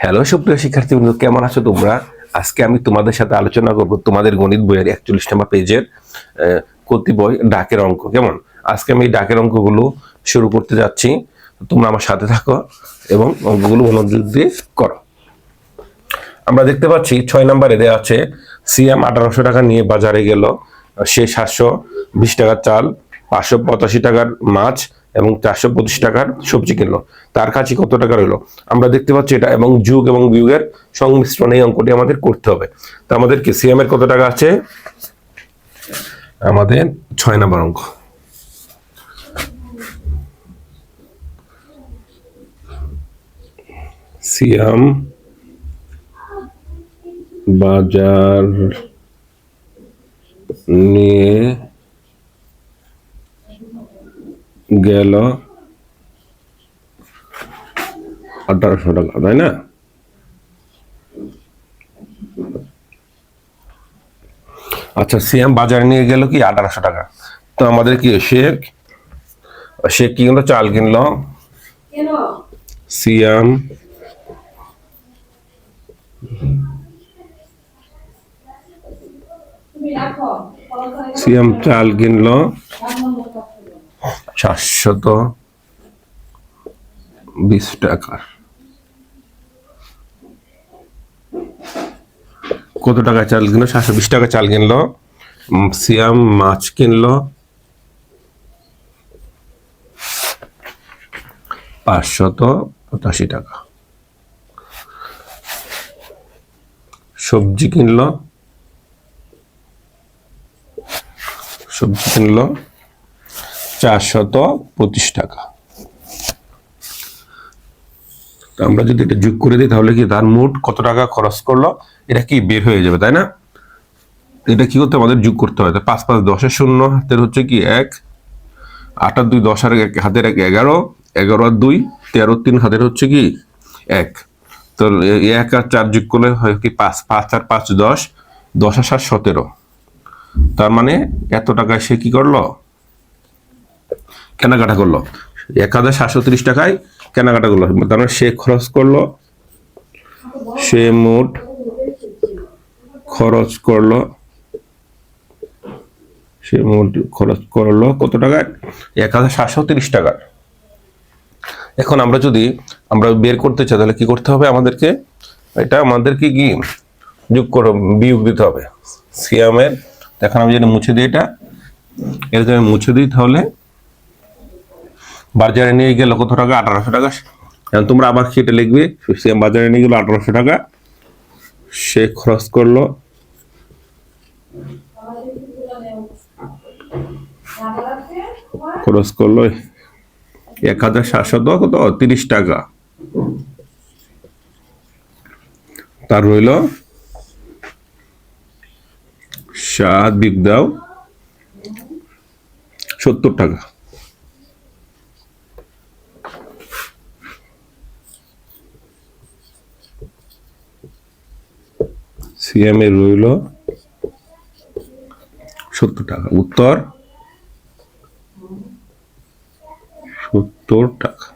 Hello সুপ্রিয় শিক্ষার্থীবৃন্দ, কেমন আছো তোমরা? আজকে আমি তোমাদের সাথে আলোচনা করব তোমাদের গণিত বইয়ের 41 নম্বর পেজের কতিপয় ডাকের অঙ্ক। কেমন? আজকে আমি এই ডাকের অঙ্কগুলো শুরু করতে যাচ্ছি। তোমরা আমার সাথে থাকো এবং অঙ্কগুলো মনোযোগ দিয়ে করো। আমরা দেখতে পাচ্ছি 6 নম্বরে দেওয়া আছে সিএম 1800 টাকা নিয়ে বাজারে গেল। সে 720 টাকার চাল, 585 টাকার মাছ এবং 425 টাকার সবজি কিনলো। তার কাছে কত টাকা রইলো? আমরা দেখতে পাচ্ছি এটা এবং যোগ এবং বিয়োগের সংমিশ্রণে এই অঙ্কটি আমাদের করতে হবে। তো আমাদের কি সিএম এর কত টাকা আছে? আমাদের 6 নম্বর অঙ্ক। সিএম বাজার নিয়ে গেল 1800 টাকা, তাই না? আচ্ছা, সিএম বাজারে নিয়ে গেল কি 1800 টাকা। তো আমাদের কি সে সে কি কিনলো? চাল কিনলো। সিএম সিএম চাল কিনলো 720 টাকা। কত টাকা চাল কিনলো? 720 টাকা চাল কিনলো। সিএম মাছ কিনলো 585 টাকা। সবজি কিনলো 425 টাকা। আমরা যদি এটা যোগ করে দিই তাহলে কি তার মোট কত টাকা খরচ করলো এটা কি বের হয়ে যাবে, তাই না? এটা কি করতে আমাদের যোগ করতে হয়। 5 5 10 শূন্য, হাতের হচ্ছে কি 1, 8 আর 2 10 আর 1 হাতের 1 11, 11 আর 2 13, 3 হাতের হচ্ছে কি 1। তো 1 আর 4 যোগ করলে হয় কি 5, 5 আর 5 10, 10 আর 7 17। তার মানে এত টাকায় সে কি করলো? কেনাকাটা করলো 1730 টাকায় কেনাকাটা করলো। তার মানে সে খরচ করলো, সে মোট খরচ করলো, সে মোট খরচ করলো কত টাকায়? 1730 টাকার। এখন আমরা যদি বের করতে চাই তাহলে কি করতে হবে আমাদেরকে? এটা আমাদেরকে কি যোগ করে বিয়োগ দিতে হবে সিএমের। এখন আমি যদি মুছে দিই এটা যদি আমি মুছে দিই তাহলে বাজারে নিয়ে গেল কত টাকা? 1800 টাকা। এখন তোমরা আবার সেটা লিখবে, সিএম বাজারে নিয়ে গেল 1800 টাকা, সে খরচ করলো খরচ করলো 1730 টাকা। তার রইল 7 বিগ দাও 70 টাকা। সিএম এর রইল 70 টাকা। উত্তর 70 টাকা।